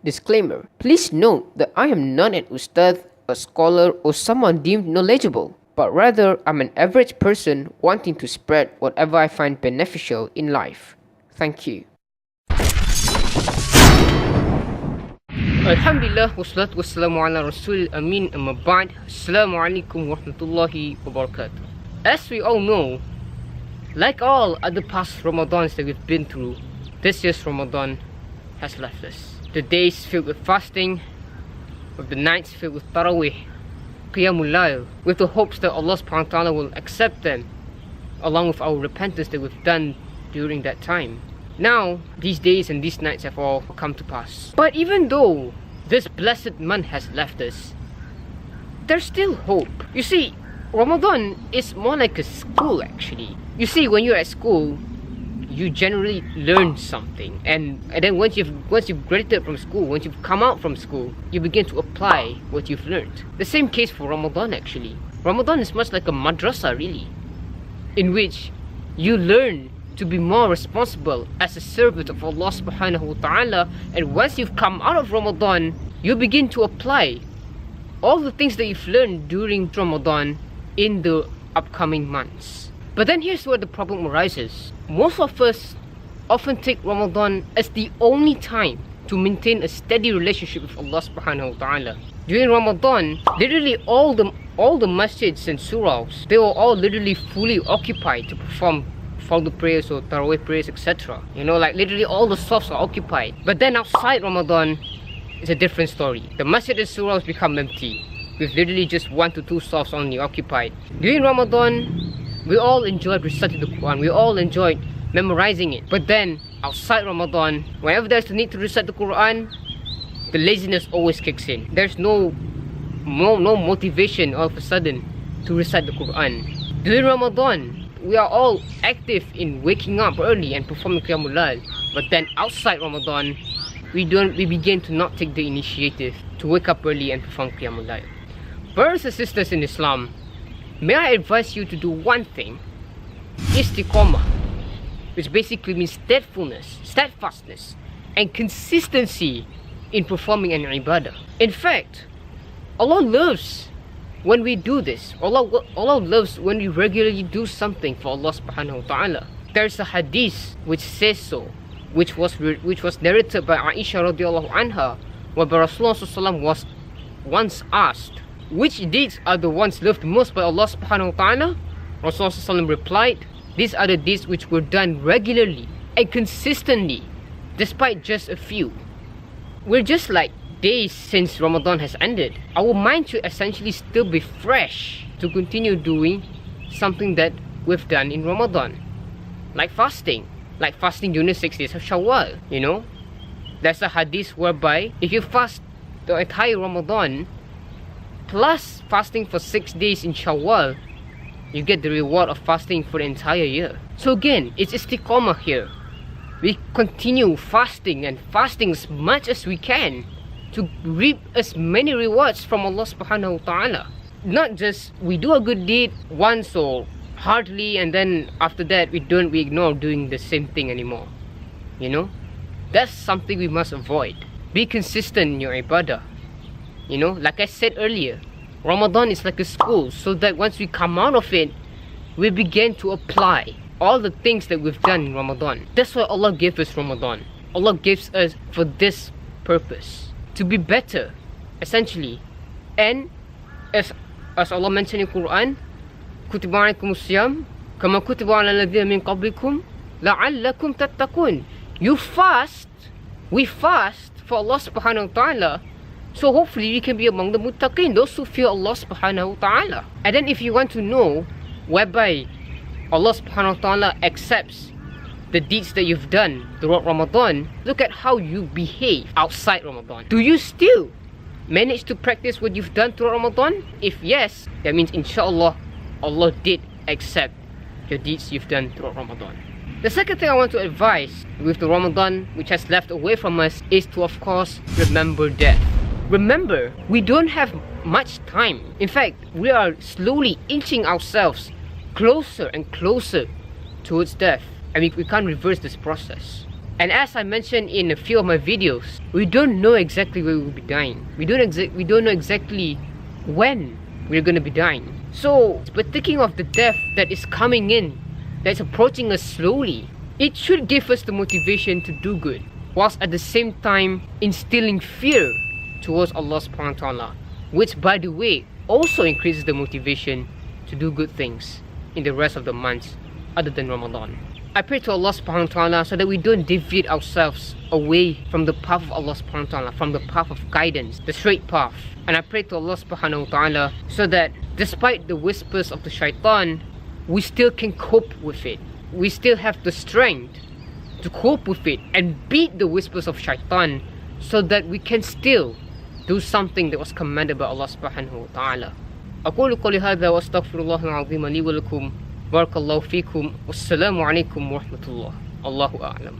Disclaimer. Please note that I am not an ustad, a scholar, or someone deemed knowledgeable, but rather I'm an average person wanting to spread whatever I find beneficial in life. Thank you. Alhamdulillah wassalatu wassalamu ala rasul amin amma ba'd. Assalamu alaikum warahmatullahi wabarakatuh. As we all know, like all other past Ramadans that we've been through, this year's Ramadan has left us. The days filled with fasting, with the nights filled with Tarawih, Qiyamul Layl, with the hopes that Allah subhanahu wa ta'ala will accept them, along with our repentance that we've done during that time. Now, these days and these nights have all come to pass. But even though this blessed month has left us, there's still hope. You see, Ramadan is more like a school actually. You see, when you're at school, you generally learn something, and then once you've graduated from school, once you've come out from school, you begin to apply what you've learned. The same case for Ramadan actually. Ramadan is much like a madrasa really, in which you learn to be more responsible as a servant of Allah subhanahu wa ta'ala, and once you've come out of Ramadan, you begin to apply all the things that you've learned during Ramadan in the upcoming months. But then here's where the problem arises. Most of us often take Ramadan as the only time to maintain a steady relationship with Allah subhanahu wa ta'ala. During Ramadan, literally all the masjids and surahs, they were all literally fully occupied to perform Fard prayers or Tarawih prayers, etc. You know, like literally all the safs are occupied. But then outside Ramadan, it's a different story. The masjid and surahs become empty, with literally just 1 to 2 safs only occupied. During Ramadan, we all enjoyed reciting the Quran, we all enjoyed memorizing it. But then, outside Ramadan, whenever there's the need to recite the Quran, the laziness always kicks in. There's no motivation all of a sudden to recite the Quran. During Ramadan, we are all active in waking up early and performing Qiyamul Layl. But then outside Ramadan, we begin to not take the initiative to wake up early and perform Qiyamul Layl. Brothers and sisters in Islam, may I advise you to do one thing: istiqamah, which basically means steadfastness, and consistency in performing an ibadah. In fact, Allah loves when we do this. Allah loves when we regularly do something for Allah subhanahu wa ta'ala. There's a hadith which says so, which was narrated by Aisha radiallahu anha, where Rasulullah sallallahu was once asked, which deeds are the ones loved most by Allah subhanahu wa ta'ala? Rasulullah sallallahu replied, these are the deeds which were done regularly and consistently, despite just a few. We're just like days since Ramadan has ended. Our mind should essentially still be fresh to continue doing something that we've done in Ramadan, like fasting during the 6 days of Shawwal. You know, there's a hadith whereby if you fast the entire Ramadan plus fasting for 6 days in Shawwal, you get the reward of fasting for the entire year. So again, it's istiqamah here. We continue fasting as much as we can to reap as many rewards from Allah subhanahu wa ta'ala. Not just we do a good deed once or hardly, and then after that we ignore doing the same thing anymore. You know, that's something we must avoid. Be consistent in your ibadah. You know, like I said earlier, Ramadan is like a school, so that once we come out of it, we begin to apply all the things that we've done in Ramadan. That's why Allah gave us Ramadan. Allah gives us for this purpose, to be better, essentially. And as Allah mentioned in Quran, Kutiba alaykumus siyam kama kutiba ala alladhina min qablikum la'allakum tattaqun. We fast for Allah subhanahu wa ta'ala, so hopefully we can be among the muttaqin, those who fear Allah subhanahu wa ta'ala. And then if you want to know whereby Allah subhanahu wa ta'ala accepts the deeds that you've done throughout Ramadan, look at how you behave outside Ramadan. Do you still manage to practice what you've done throughout Ramadan? If yes, that means inshallah Allah did accept your deeds you've done throughout Ramadan. The second thing I want to advise with the Ramadan which has left away from us is to, of course, remember death. Remember, we don't have much time. In fact, we are slowly inching ourselves closer and closer towards death, and we can't reverse this process. And as I mentioned in a few of my videos, we don't know exactly where we will be dying. We don't know exactly when we're going to be dying. So, but thinking of the death that is coming in, that's approaching us slowly, it should give us the motivation to do good, whilst at the same time instilling fear towards Allah subhanahu wa ta'ala, which by the way also increases the motivation to do good things in the rest of the months other than Ramadan. I pray to Allah subhanahu wa ta'ala so that we don't deviate ourselves away from the path of Allah subhanahu wa ta'ala, from the path of guidance, the straight path. And I pray to Allah subhanahu wa ta'ala so that despite the whispers of the shaitan, we still can cope with it. We still have the strength to cope with it and beat the whispers of shaitan, so that we can still do something that was commanded by Allah subhanahu wa ta'ala. أقول قولي هذا وأستغفر الله العظيم لي ولكم. بارك الله فيكم والسلام عليكم ورحمة الله. الله أعلم.